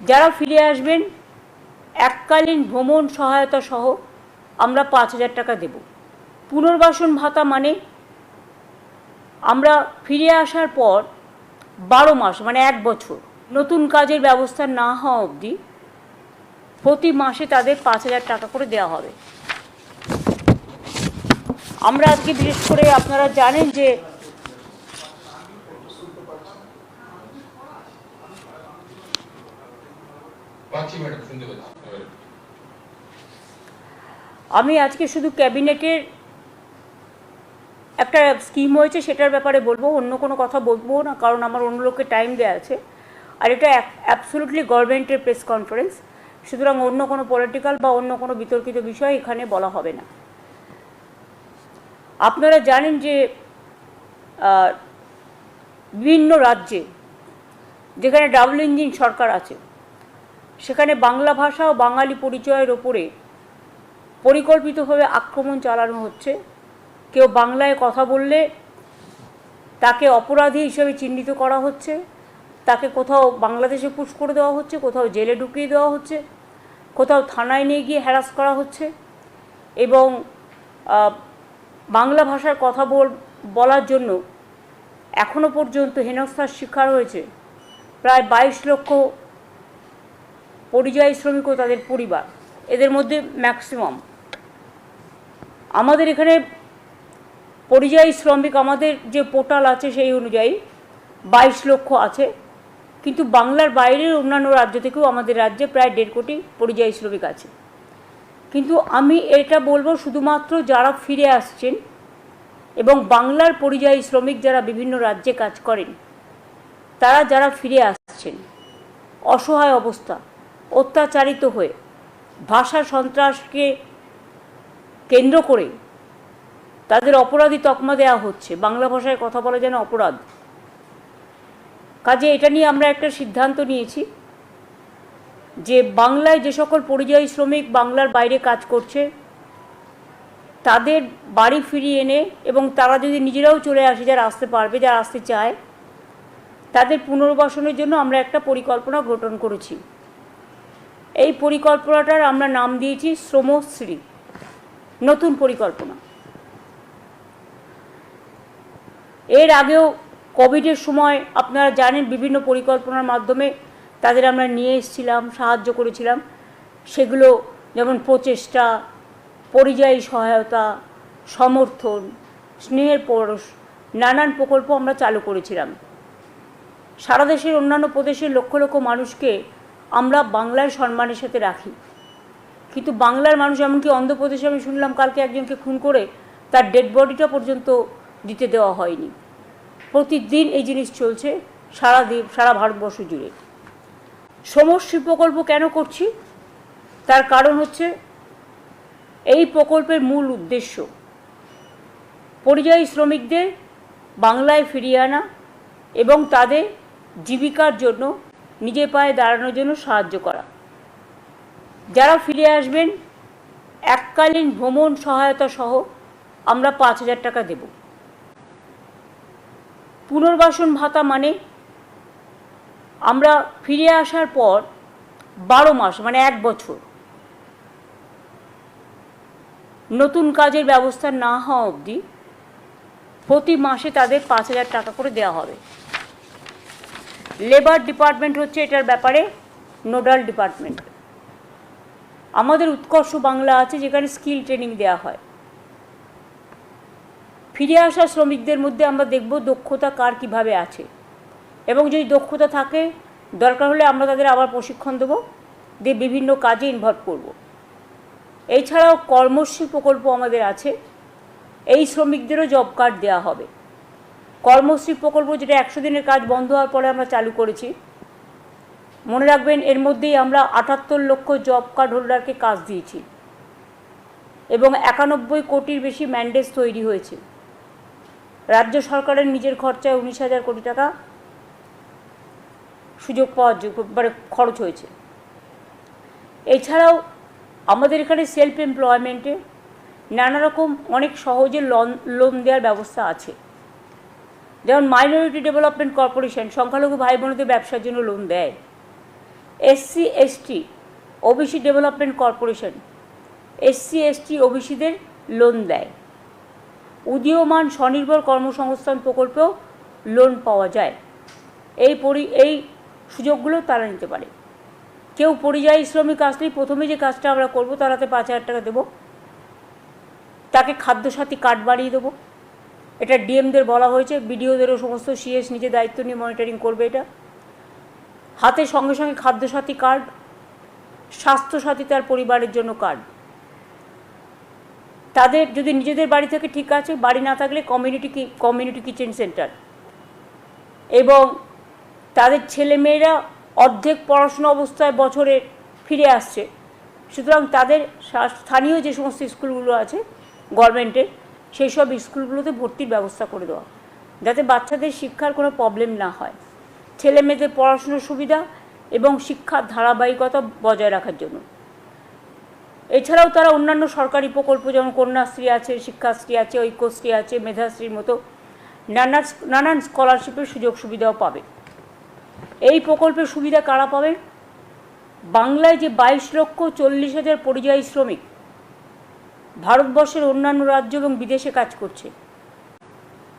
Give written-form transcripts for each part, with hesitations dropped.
যারা ফিরে আসবেন এককালীন ভ্রমণ সহায়তা সহ আমরা 5,000 টাকা দেব। পুনর্বাসন ভাতা মানে আমরা ফিরে আসার পর 12 মাস মানে 1 বছর নতুন কাজের ব্যবস্থা না হওয়া অবধি প্রতি মাসে তাদের 5,000 টাকা করে দেওয়া হবে। আমরা আজকে বিশেষ করে আপনারা জানেন যে আমি আজকে শুধু ক্যাবিনেটের একটা স্কিম হয়েছে সেটার ব্যাপারে বলবো, অন্য কোনো কথা বলবো না, কারণ আমার অন্য লোককে টাইম দেওয়া আছে। আর এটা অ্যাবসলিউটলি গভর্নমেন্টের প্রেস কনফারেন্স, সুতরাং অন্য কোনো পলিটিক্যাল বা অন্য কোনো বিতর্কিত বিষয় এখানে বলা হবে না। আপনারা জানেন যে বিভিন্ন রাজ্যে যেখানে ডাবল ইঞ্জিন সরকার আছে সেখানে বাংলা ভাষা ও বাঙালি পরিচয়ের ওপরে পরিকল্পিতভাবে আক্রমণ চালানো হচ্ছে। কেউ বাংলায় কথা বললে তাকে অপরাধী হিসেবে চিহ্নিত করা হচ্ছে, তাকে কোথাও বাংলাদেশে পুশ করে দেওয়া হচ্ছে, কোথাও জেলে ঢুকিয়ে দেওয়া হচ্ছে, কোথাও থানায় নিয়ে গিয়ে হ্যারাস করা হচ্ছে। এবং বাংলা ভাষার কথা বলার জন্য এখনও পর্যন্ত হেনস্থার শিকার হয়েছে প্রায় 22 লক্ষ পরিযায়ী শ্রমিক ও তাদের পরিবার। এদের মধ্যে ম্যাক্সিমাম আমাদের এখানে পরিযায়ী শ্রমিক, আমাদের যে পোর্টাল আছে সেই অনুযায়ী 22 লক্ষ আছে, কিন্তু বাংলার বাইরের অন্যান্য রাজ্য থেকেও আমাদের রাজ্যে প্রায় 1.5 কোটি পরিযায়ী শ্রমিক আছে। কিন্তু আমি এটা বলবো শুধুমাত্র যারা ফিরে আসছেন এবং বাংলার পরিযায়ী শ্রমিক যারা বিভিন্ন রাজ্যে কাজ করেন, তারা যারা ফিরে আসছেন অসহায় অবস্থা, অত্যাচারিত হয়ে, ভাষা সন্ত্রাসকে কেন্দ্র করে তাদের অপরাধী তকমা দেওয়া হচ্ছে, বাংলা ভাষায় কথা বলা যেন অপরাধ। কাজে এটা নিয়ে আমরা একটা সিদ্ধান্ত নিয়েছি যে বাংলায় যে সকল পরিযায়ী শ্রমিক বাংলার বাইরে কাজ করছে তাদের বাড়ি ফিরিয়ে এনে এবং তারা যদি নিজেরাও চলে আসে, যারা আসতে পারবে, যারা আসতে চায়, তাদের পুনর্বাসনের জন্য আমরা একটা পরিকল্পনা গঠন করেছি। এই পরিকল্পনাটার আমরা নাম দিয়েছি শ্রমশ্রী, নতুন পরিকল্পনা। এর আগেও কোভিডের সময় আপনারা জানেন বিভিন্ন পরিকল্পনার মাধ্যমে তাদের আমরা নিয়ে এসেছিলাম, সাহায্য করেছিলাম। সেগুলো যেমন প্রচেষ্টা, পরিযায়ী সহায়তা, সমর্থন, স্নেহের পরশ, নানান প্রকল্প আমরা চালু করেছিলাম। সারা দেশের অন্যান্য প্রদেশের লক্ষ লক্ষ মানুষকে আমরা বাংলার সম্মানের সাথে রাখি, কিন্তু বাংলার মানুষ, এমনকি অন্ধ্রপ্রদেশে আমি শুনলাম কালকে একজনকে খুন করে তার ডেড বডিটা পর্যন্ত দিতে দেওয়া হয়নি। প্রতিদিন এই জিনিস চলছে সারা ভারতবর্ষ জুড়ে। শ্রমশ্রী প্রকল্প কেন করছি তার কারণ হচ্ছে এই প্রকল্পের মূল উদ্দেশ্য পরিযায়ী শ্রমিকদের বাংলায় ফিরিয়ে আনা এবং তাদের জীবিকার জন্য, নিজের পায়ে দাঁড়ানোর জন্য সাহায্য করা। যারা ফিরে আসবেন এককালীন ভ্রমণ সহায়তা সহ আমরা 5,000 টাকা দেব। পুনর্বাসন ভাতা মানে আমরা ফিরে আসার পর 12 মাস মানে 1 বছর নতুন কাজের ব্যবস্থা না হওয়া অবধি প্রতি মাসে তাদের 5,000 টাকা করে দেওয়া হবে। লেবার ডিপার্টমেন্ট হচ্ছে এটার ব্যাপারে নোডাল ডিপার্টমেন্ট। আমাদের উৎকর্ষ বাংলা আছে যেখানে স্কিল ট্রেনিং দেওয়া হয়। ফিরে আসা শ্রমিকদের মধ্যে আমরা দেখব দক্ষতা কার কীভাবে আছে, এবং যদি দক্ষতা থাকে দরকার হলে আমরা তাদের আবার প্রশিক্ষণ দেবো, দিয়ে বিভিন্ন কাজে ইনভলভ করব। এছাড়াও কর্মশ্রী প্রকল্প আমাদের আছে, এই শ্রমিকদেরও জব কার্ড দেওয়া হবে। কর্মশ্রী প্রকল্প যেটা 100 দিনের কাজ বন্ধ হওয়ার পরে আমরা চালু করেছি, মনে রাখবেন এর মধ্যেই আমরা 78 লক্ষ জব কার্ড হোল্ডারকে কাজ দিয়েছি এবং 91 কোটির বেশি ম্যান্ডেট তৈরি হয়েছে। রাজ্য সরকারের নিজের খরচায় 19,000 কোটি টাকা সুযোগ পাওয়ার মানে খরচ হয়েছে। এছাড়াও আমাদের এখানে সেলফ এমপ্লয়মেন্টে নানা রকম অনেক সহজে লোন দেওয়ার ব্যবস্থা আছে। যেমন মাইনরিটি ডেভেলপমেন্ট কর্পোরেশন সংখ্যালঘু ভাই বোনদের ব্যবসার জন্য লোন দেয়। SC ST OBC development corporation SC ST ওবিসিদের লোন দেয়। উদীয়মান স্বনির্ভর কর্মসংস্থান প্রকল্পেও লোন পাওয়া যায়। এই সুযোগগুলো তারা নিতে পারে। কেউ পরিযায়ী শ্রমিক আসলেই প্রথমে যে কাজটা আমরা করব, তার হাতে 5,000 টাকা দেবো, তাকে খাদ্যসাথী কার্ড বানিয়ে দেবো। এটা ডিএমদের বলা হয়েছে, বিডিওদেরও সমস্ত সিএস নিজে দায়িত্ব নিয়ে মনিটরিং করবে। এটা হাতে সঙ্গে সঙ্গে খাদ্যসাথী কার্ড, স্বাস্থ্যসাথী তার পরিবারের জন্য কার্ড। তাদের যদি নিজেদের বাড়ি থেকে ঠিক আছে, বাড়ি না থাকলে কমিউনিটি কিচেন সেন্টার। এবং তাদের ছেলেমেয়েরা অর্ধেক পড়াশোনা অবস্থায় বছরে ফিরে আসছে, সুতরাং তাদের স্থানীয় যে সমস্ত স্কুলগুলো আছে গভর্নমেন্টের, সেই সব স্কুলগুলোতে ভর্তির ব্যবস্থা করে দেওয়া, যাতে বাচ্চাদের শিক্ষার কোনো প্রবলেম না হয়, ছেলে মেয়েদের পড়াশোনার সুবিধা এবং শিক্ষার ধারাবাহিকতা বজায় রাখার জন্য। এছাড়াও তারা অন্যান্য সরকারি প্রকল্প, যেমন কন্যাশ্রী আছে, শিক্ষাশ্রী আছে, ঐক্যশ্রী আছে, মেধাশ্রীর মতো নানান স্কলারশিপের সুযোগ সুবিধাও পাবে। এই প্রকল্পের সুবিধা কারা পাবে? বাংলায় যে 22,40,000 পরিযায়ী শ্রমিক ভারতবর্ষের অন্যান্য রাজ্য এবং বিদেশে কাজ করছে,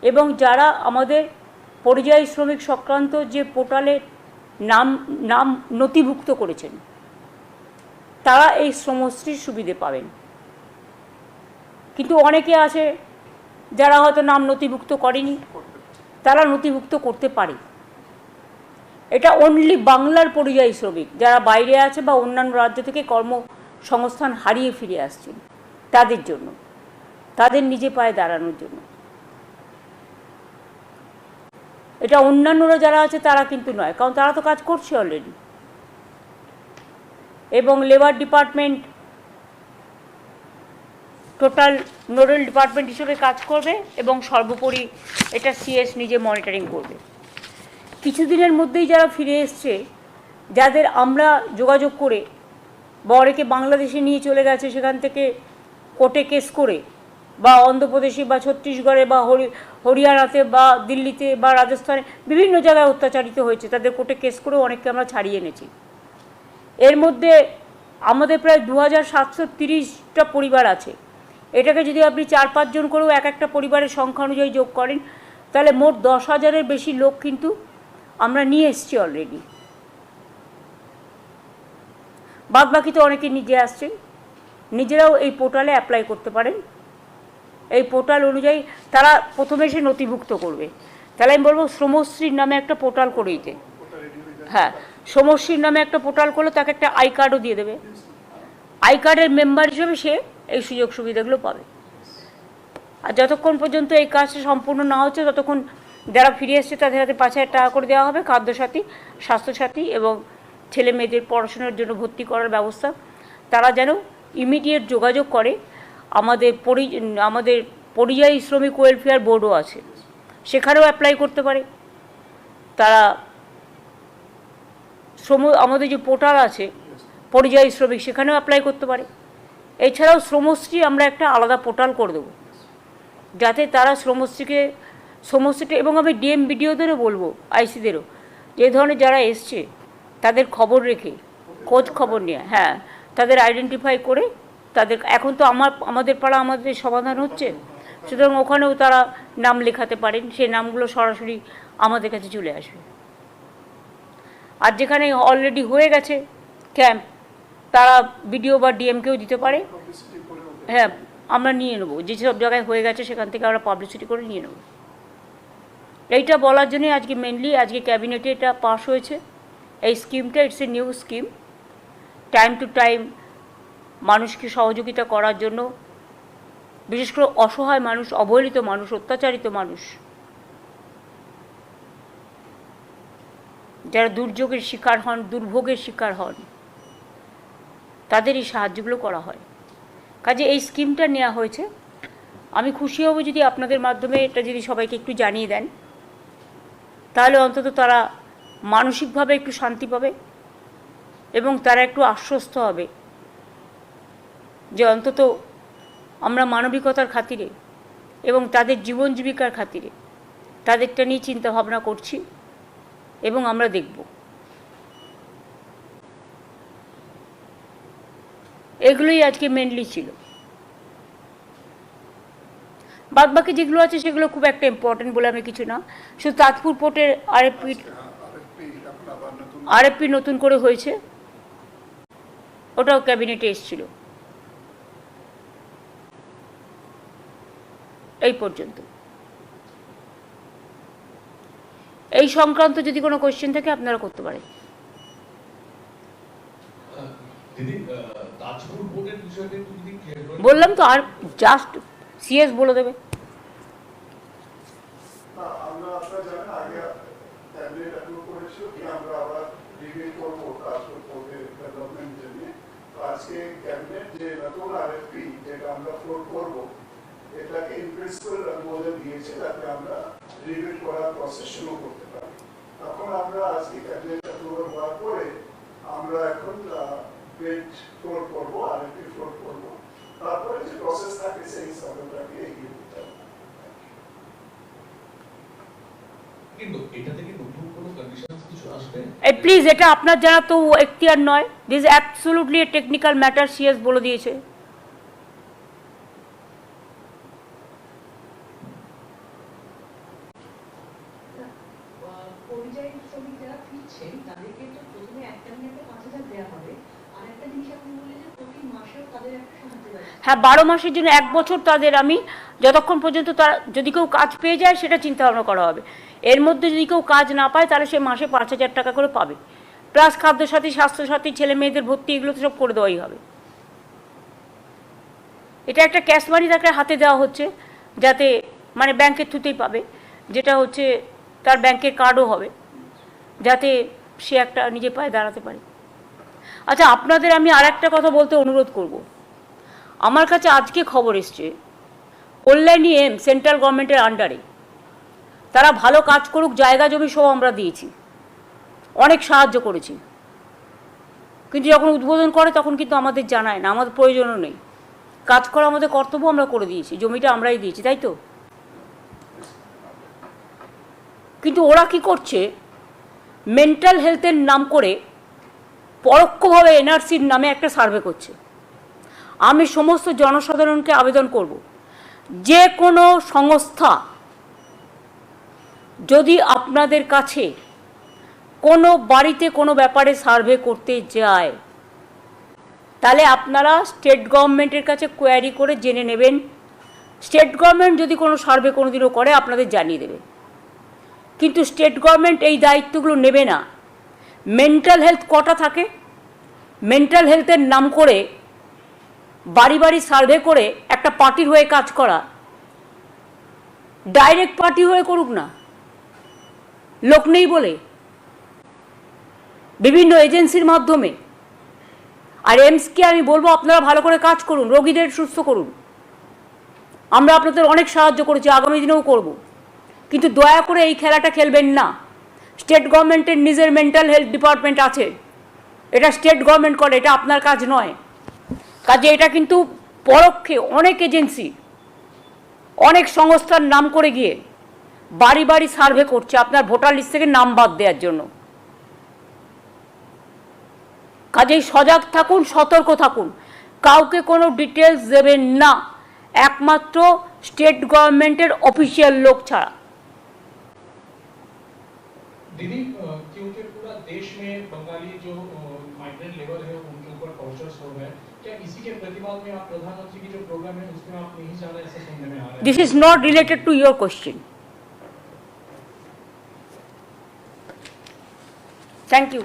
এবং যারা আমাদের পরিযায়ী শ্রমিক সংক্রান্ত যে পোর্টালে নাম নথিভুক্ত করেছেন, তারা এই শ্রমশ্রীর সুবিধে পাবেন। কিন্তু অনেকে আছে যারা হয়তো নাম নথিভুক্ত করেনি, তারা নথিভুক্ত করতে পারে। এটা অনলি বাংলার পরিযায়ী শ্রমিক যারা বাইরে আছে বা অন্যান্য রাজ্য থেকে কর্মসংস্থান হারিয়ে ফিরে আসছেন, তাদের জন্য, তাদের নিজে পায়ে দাঁড়ানোর জন্য। এটা অন্যান্যরা যারা আছে তারা কিন্তু নয়, কারণ তারা তো কাজ করছে অলরেডি। এবং labour department total nodal department হিসেবে কাজ করবে, এবং সর্বোপরি এটা সিএস নিজে মনিটরিং করবে। কিছুদিনের মধ্যেই যারা ফিরে এসছে, যাদের আমরা যোগাযোগ করে বা অনেকে বাংলাদেশে নিয়ে চলে গেছে, সেখান থেকে কোর্টে কেস করে, বা অন্ধ্রপ্রদেশে বা ছত্তিশগড়ে বা হরিয়ানাতে বা দিল্লিতে বা রাজস্থানে বিভিন্ন জায়গায় অত্যাচারিত হয়েছে, তাদের কোর্টে কেস করেও অনেককে আমরা ছাড়িয়ে এনেছি। এর মধ্যে আমাদের প্রায় 2,730টা পরিবার আছে। এটাকে যদি আপনি 4-5 জন করেও একটা পরিবারের সংখ্যা অনুযায়ী যোগ করেন, তাহলে মোট 10,000-এর বেশি লোক কিন্তু আমরা নিয়ে এসেছি অলরেডি। বাদ বাকি তো অনেকে নিজে আসছেন, নিজেরাও এই পোর্টালে অ্যাপ্লাই করতে পারেন। এই পোর্টাল অনুযায়ী তারা প্রথমে এসে নথিভুক্ত করবে। তাহলে আমি বলবো শ্রমশ্রীর নামে একটা পোর্টাল করে দিতে। হ্যাঁ, শ্রমশ্রীর নামে একটা পোর্টাল করলে তাকে একটা আই কার্ডও দিয়ে দেবে। আই কার্ডের মেম্বার হিসেবে সে এই সুযোগ সুবিধাগুলো পাবে। আর যতক্ষণ পর্যন্ত এই কাজটা সম্পূর্ণ না হচ্ছে, ততক্ষণ যারা ফিরে এসছে তাদের হাতে 5,000 টাকা করে দেওয়া হবে, খাদ্যসাথী, স্বাস্থ্যসাথী এবং ছেলে মেয়েদের পড়াশোনার জন্য ভর্তি করার ব্যবস্থা। তারা যেন ইমিডিয়েট যোগাযোগ করে। আমাদের পরিযায়ী শ্রমিক ওয়েলফেয়ার বোর্ডও আছে, সেখানেও অ্যাপ্লাই করতে পারে তারা। আমাদের যে পোর্টাল আছে পরিযায়ী শ্রমিক, সেখানেও অ্যাপ্লাই করতে পারে। এছাড়াও শ্রমশ্রী আমরা একটা আলাদা পোর্টাল করে দেবো, যাতে তারা শ্রমশ্রীটা, এবং আমি ডিএম বিডিওদেরও বলবো, আইসিদেরও, যে ধরনের যারা এসছে তাদের খবর রেখে, খোঁজ খবর নিয়ে, হ্যাঁ, তাদের আইডেন্টিফাই করে, তাদের এখন তো আমাদের পাড়া আমাদের সমাধান হচ্ছে, সুতরাং ওখানেও তারা নাম লেখাতে পারেন। সেই নামগুলো সরাসরি আমাদের কাছে চলে আসবে। আর যেখানে অলরেডি হয়ে গেছে ক্যাম্প, তারা বিডিও বা ডিএমকেও দিতে পারে। হ্যাঁ, আমরা নিয়ে নেবো, যেসব জায়গায় হয়ে গেছে সেখান থেকে আমরা পাবলিসিটি করে নিয়ে নেব। এইটা বলার জন্যই আজকে মেনলি আজকে ক্যাবিনেটে এটা পাস হয়েছে এই স্কিমটা। It's a new scheme. Time to time মানুষকে সহযোগিতা করার জন্য, বিশেষ করে অসহায় মানুষ, অবহেলিত মানুষ, অত্যাচারিত মানুষ, যারা দুর্যোগের শিকার হন, দুর্ভোগের শিকার হন, তাদের এই সাহায্যগুলো করা হয়। কাজে এই স্কিমটা নেওয়া হয়েছে। আমি খুশি হব যদি আপনাদের মাধ্যমে এটা যদি সবাইকে একটু জানিয়ে দেন, তাহলে অন্তত তারা মানসিকভাবে একটু শান্তি পাবে এবং তারা একটু আশ্বস্ত হবে যে অন্তত আমরা মানবিকতার খাতিরে এবং তাদের জীবন জীবিকার খাতিরে তাদেরটা নিয়ে চিন্তা ভাবনা করছি এবং আমরা দেখব। এগুলোই আজকে মেনলি ছিল। বাদ বাকি যেগুলো আছে সেগুলো খুব একটা ইম্পর্টেন্ট বলে আমি কিছু না। শুধু তাজপুর পোর্টের আরএফপি নতুন করে হয়েছে, ওটাও ক্যাবিনেটে এসেছিল। এই পর্যন্ত। এই সংক্রান্ত যদি কোনো কোয়েশ্চেন থাকে আপনারা করতে পারেন। বললাম তো, আর জাস্ট সিএস বলে দেবে। আজকে ক্যাবিনেট যে নতুন আরএফপি যেটা আমরা ফ্লোট করব এটাকে ইন প্রিন্সিপাল অনুমোদন দিয়েছে যাতে আমরা রিভিউ করার প্রসেস শুরু করতে পারি। তখন আমরা আজকে ক্যাবিনেট অ্যাপ্রুভাল হওয়ার পরে আমরা এখন বিড ফ্লোট করব, আরএফপি ফ্লোট করব, তারপরে যে প্রসেস থাকে সেই হিসাবটাকে এগিয়ে দিতে হবে। কিন্তু এটা থেকে নতুন কোনো কন্ডিশনস কিছু আসবে? প্লিজ, এটা আপনার জানা তো এখতিয়ার নয়। This absolutely A technical matter, CS বলে দিয়েছে। হ্যাঁ, 12 মাসের জন্য 1 বছর তাদের আমি যতক্ষণ পর্যন্ত তারা যদি কেউ কাজ পেয়ে যায় সেটা চিন্তা ভাবনা করা হবে। এর মধ্যে যদি কেউ কাজ না পায় তাহলে সে মাসে 5,000 টাকা করে পাবে, প্লাস খাদ্যসাথী, স্বাস্থ্যসাথী, ছেলে মেয়েদের ভর্তি, এগুলো তো সব করে দেওয়াই হবে। এটা একটা ক্যাশ মানি তাকে হাতে দেওয়া হচ্ছে, যাতে মানে ব্যাংকের থ্রুতেই পাবে, যেটা হচ্ছে তার ব্যাংকের কার্ডও হবে, যাতে সে একটা নিজে পায়ে দাঁড়াতে পারে। আচ্ছা, আপনাদের আমি আর একটা কথা বলতে অনুরোধ করব। আমার কাছে আজকে খবর এসছে কল্যাণী এম সেন্ট্রাল গভর্নমেন্টের আন্ডারে, তারা ভালো কাজ করুক, জায়গা জমি সব আমরা দিয়েছি, অনেক সাহায্য করেছি, কিন্তু যখন উদ্বোধন করে তখন কিন্তু আমাদের জানায় না, আমাদের প্রয়োজনও নেই। কাজ করা আমাদের কর্তব্য, আমরা করে দিয়েছি, জমিটা আমরাই দিয়েছি, তাই তো? কিন্তু ওরা কি করছে, মেন্টাল হেলথের নাম করে পরোক্ষভাবে এনআরসির নামে একটা সার্ভে করছে। আমি সমস্ত জনসাধারণকে আবেদন করব, যে কোনো সংস্থা যদি আপনাদের কাছে কোনো বাড়িতে কোনো ব্যাপারে সার্ভে করতে যায়, তাহলে আপনারা স্টেট গভর্নমেন্টের কাছে কোয়ারি করে জেনে নেবেন। স্টেট গভর্নমেন্ট যদি কোনো সার্ভে কোনোদিনও করে আপনাদের জানিয়ে দেবে, কিন্তু স্টেট গভর্নমেন্ট এই দায়িত্বগুলো নেবে না। মেন্টাল হেলথ কটা থাকে, মেন্টাল হেলথের নাম করে বাড়ি বাড়ি সার্ভে করে একটা পার্টির হয়ে কাজ করা, ডাইরেক্ট পার্টি হয়ে করুক না, লোক নেই বলে, বিভিন্ন এজেন্সির মাধ্যমে। আর এমসকে আমি বলবো আপনারা ভালো করে কাজ করুন, রোগীদের সুস্থ করুন। আমরা আপনাদের অনেক সাহায্য করেছি, আগামী দিনেও করব, কিন্তু দয়া করে এই খেলাটা খেলবেন না। স্টেট গভর্নমেন্টের নিজের মেন্টাল হেলথ ডিপার্টমেন্ট আছে, এটা স্টেট গভর্নমেন্ট করে, এটা আপনার কাজ নয়। কাজে এটা কিন্তু পরোক্ষে অনেক এজেন্সি, অনেক সংস্থার নাম করে গিয়ে বাড়ি বাড়ি সার্ভে করছে আপনার ভোটার লিস্ট থেকে নাম বাদ দেওয়ার জন্য। কাজেই সজাগ থাকুন, সতর্ক থাকুন, কাউকে কোনো ডিটেলস দেবেন না, একমাত্র স্টেট গভর্নমেন্টের অফিসিয়াল লোক ছাড়া। दीदी, क्योंकि पूरा देश में बंगाली जो माइग्रेंट लेबर है उनके ऊपर टॉर्चर्स हो रहे हैं, क्या इसी के प्रतिवाद में आप प्रधानमंत्री की जो प्रोग्राम है उसमें आप नहीं जा रहे, ऐसा सुनने में आ रहा है? This is not related to your question. Thank you.